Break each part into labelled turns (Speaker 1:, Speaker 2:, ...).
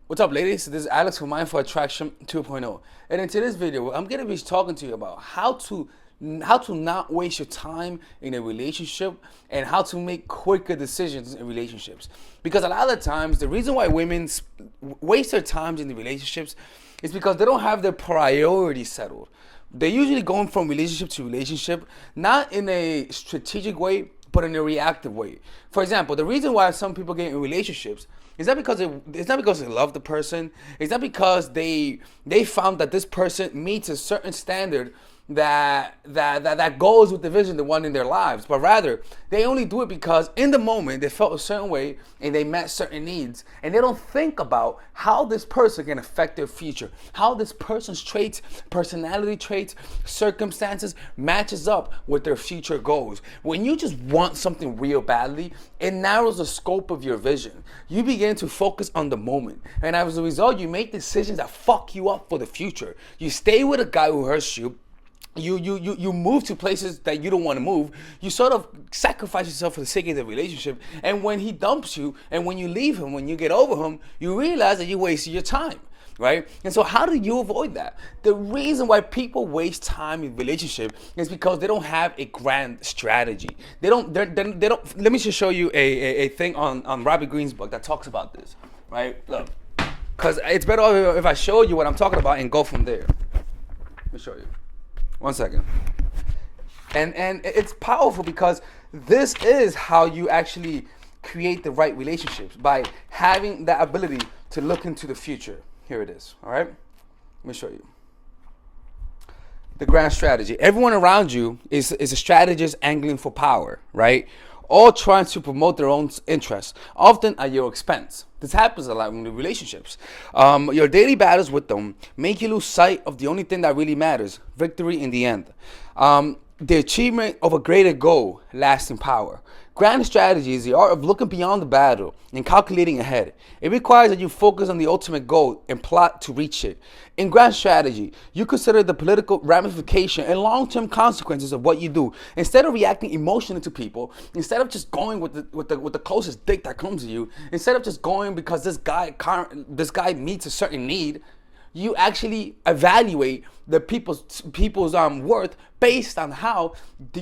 Speaker 1: What's up, ladies? This is Alex from Mindful Attraction 2.0, and in today's video, I'm gonna be talking to you about how to not waste your time in a relationship and how to make quicker decisions in relationships. Because a lot of the times, the reason why women waste their time in the relationships is because they don't have their priorities settled. They're usually going from relationship to relationship, not in a strategic way, but in a reactive way. For example, the reason why some people get in relationships is not because they love the person. It's not because they found that this person meets a certain standard that goes with the vision they want in their lives, but rather they only do it because in the moment they felt a certain way and they met certain needs, and they don't think about how this person can affect their future, how this person's traits, personality traits, circumstances matches up with their future goals. When you just want something real badly, it narrows the scope of your vision. You begin to focus on the moment, and as a result, you make decisions that fuck you up for the future. You stay with a guy who hurts you. You move to places that you don't want to move. You sort of sacrifice yourself for the sake of the relationship. And when he dumps you, and when you leave him, when you get over him, you realize that you wasted your time, right? And so how do you avoid that? The reason why people waste time in relationship is because they don't have a grand strategy. They don't. Let me just show you a thing on Robbie Greene's book that talks about this, right? Look, because it's better if I show you what I'm talking about and go from there. Let me show you. 1 second. And it's powerful because this is how you actually create the right relationships, by having that ability to look into the future. Here it is. All right. Let me show you. The grand strategy. Everyone around you is a strategist angling for power, right? All trying to promote their own interests, often at your expense. This happens a lot in the relationships. Your daily battles with them make you lose sight of the only thing that really matters: victory in the end. The achievement of a greater goal, lasting power. Grand strategy is the art of looking beyond the battle and calculating ahead. It requires that you focus on the ultimate goal and plot to reach it. In grand strategy, you consider the political ramification and long-term consequences of what you do. Instead of reacting emotionally to people, instead of just going with the closest dick that comes to you, instead of just going because this guy meets a certain need, you actually evaluate the people's worth based on how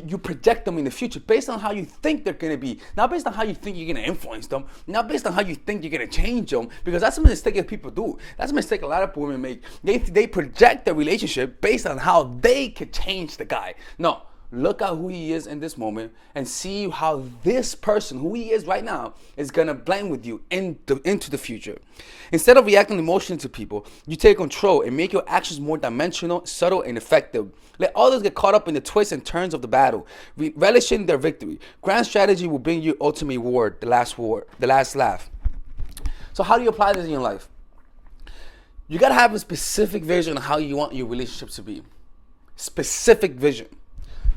Speaker 1: you project them in the future, based on how you think they're going to be, not based on how you think you're going to influence them, not based on how you think you're going to change them, because that's a mistake that people do. That's a mistake a lot of women make. They project their relationship based on how they could change the guy. No. Look at who he is in this moment and see how this person, who he is right now, is going to blend with you into the future. Instead of reacting emotionally to people, you take control and make your actions more dimensional, subtle, and effective. Let others get caught up in the twists and turns of the battle, relishing their victory. Grand strategy will bring you ultimate reward, the last laugh. So how do you apply this in your life? You got to have a specific vision of how you want your relationship to be. Specific vision.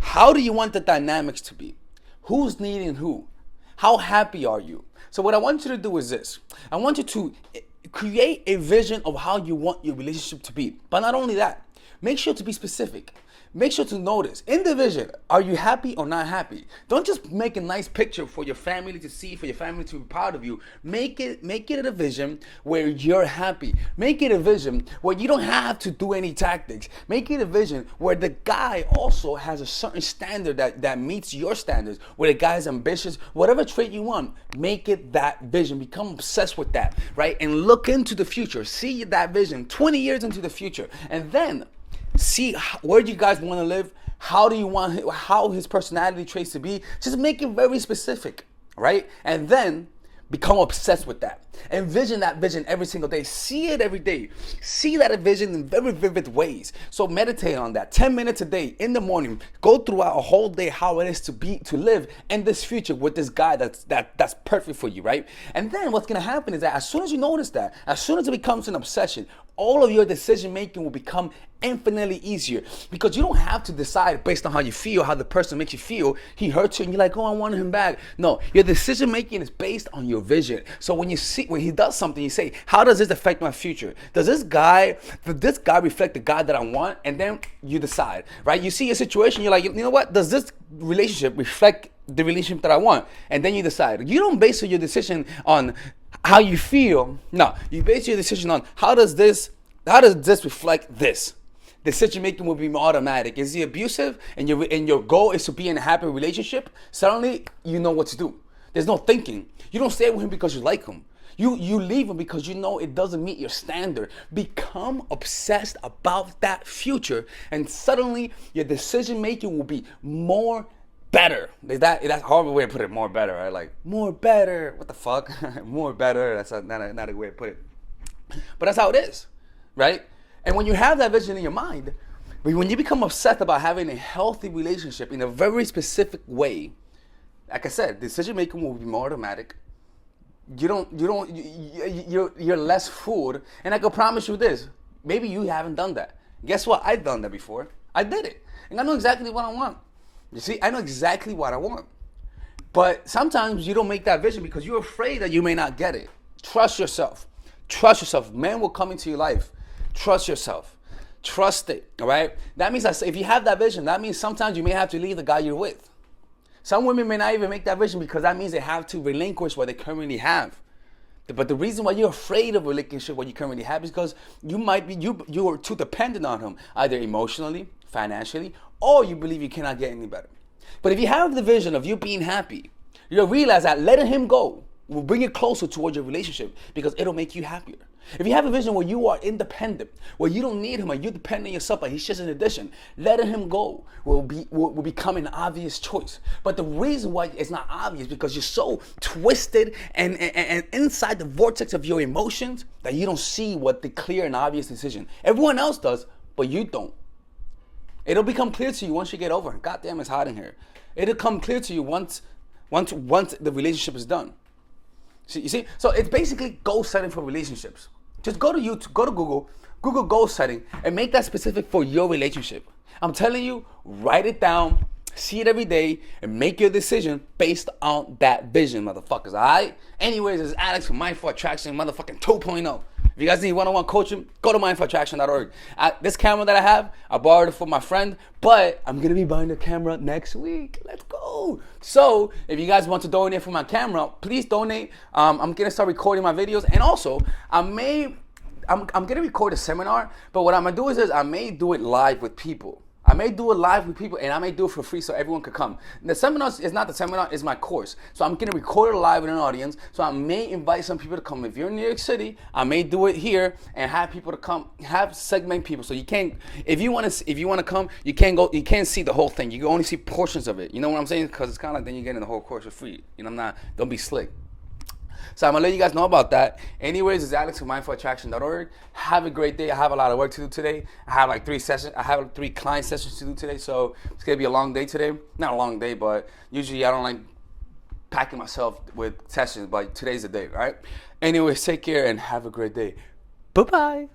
Speaker 1: How do you want the dynamics to be? Who's needing who? How happy are you? So what I want you to do is this. I want you to create a vision of how you want your relationship to be. But not only that, make sure to be specific. Make sure to notice in the vision, are you happy or not happy? Don't just make a nice picture for your family to see, for your family to be proud of you. Make it a vision where you're happy. Make it a vision where you don't have to do any tactics. Make it a vision where the guy also has a certain standard that meets your standards, where the guy is ambitious, whatever trait you want, make it that vision. Become obsessed with that, right? And look into the future. See that vision 20 years into the future. And then see where do you guys want to live? How do you want how his personality traits to be? Just make it very specific, right? And then become obsessed with that. Envision that vision every single day. See it every day. See that vision in very vivid ways. So meditate on that. 10 minutes a day in the morning. Go throughout a whole day how it is to live in this future with this guy that's perfect for you, right? And then what's gonna happen is that as soon as you notice that, as soon as it becomes an obsession, all of your decision making will become infinitely easier, because you don't have to decide based on how you feel, how the person makes you feel. He hurts you and you're like, oh, I want him back. No, your decision making is based on your vision. So when he does something, you say, how does this affect my future? Does this guy reflect the guy that I want? And then you decide, right? You see a situation, you're like, you know what? Does this relationship reflect the relationship that I want? And then you decide. You don't base your decision on how you feel. No, you base your decision on how does this reflect this. Decision making will be automatic. Is he abusive and your goal is to be in a happy relationship? Suddenly you know what to do. There's no thinking. You don't stay with him because you like him. You leave him because you know it doesn't meet your standard. Become obsessed about that future, and suddenly your decision making will be more better. That's a horrible way to put it. More better, right? Like more better. What the fuck? More better. That's not a way to put it. But that's how it is, right? And when you have that vision in your mind, when you become obsessed about having a healthy relationship in a very specific way, like I said, decision making will be more automatic. You're less fooled. And I can promise you this, maybe you haven't done that. Guess what? I've done that before. I did it. And I know exactly what I want. You see, I know exactly what I want. But sometimes you don't make that vision because you're afraid that you may not get it. Trust yourself. Trust yourself. Men will come into your life. Trust yourself. Trust it. All right? That means that if you have that vision, that means sometimes you may have to leave the guy you're with. Some women may not even make that vision because that means they have to relinquish what they currently have. But the reason why you're afraid of relinquishing what you currently have is because you are too dependent on him, either emotionally, financially, or you believe you cannot get any better. But if you have the vision of you being happy, you'll realize that letting him go will bring you closer towards your relationship because it'll make you happier. If you have a vision where you are independent, where you don't need him, and you depend on yourself, but he's just an addition, letting him go will become an obvious choice. But the reason why it's not obvious is because you're so twisted and inside the vortex of your emotions that you don't see what the clear and obvious decision. Everyone else does, but you don't. It'll become clear to you once you get over it. God damn, it's hot in here. It'll come clear to you once the relationship is done. You see? So it's basically goal setting for relationships. Just go to YouTube, go to Google goal setting, and make that specific for your relationship. I'm telling you, write it down, see it every day, and make your decision based on that vision, motherfuckers, all right? Anyways, this is Alex from Mindful Attraction, motherfucking 2.0. If you guys need one-on-one coaching, go to mindfulattraction.org. This camera that I have, I borrowed it from my friend, but I'm going to be buying the camera next week. Let's go. So if you guys want to donate for my camera, please donate. I'm going to start recording my videos. And also, I'm going to record a seminar, but what I'm going to do is I may do it live with people. And I may do it for free so everyone could come. The seminar is not the seminar, it's my course. So I'm going to record it live with an audience. So I may invite some people to come. If you're in New York City, I may do it here and have people to come, segment people. So you can't, if you want to come, you can't see the whole thing. You can only see portions of it. You know what I'm saying? Because it's kind of like then you're getting the whole course for free. You know, don't be slick. So I'm going to let you guys know about that. Anyways, it's Alex from mindfulattraction.org. Have a great day. I have a lot of work to do today. I have like 3 sessions. I have 3 client sessions to do today. So it's going to be a long day today. Not a long day, but usually I don't like packing myself with sessions. But today's the day, all right? Anyways, take care and have a great day. Bye-bye.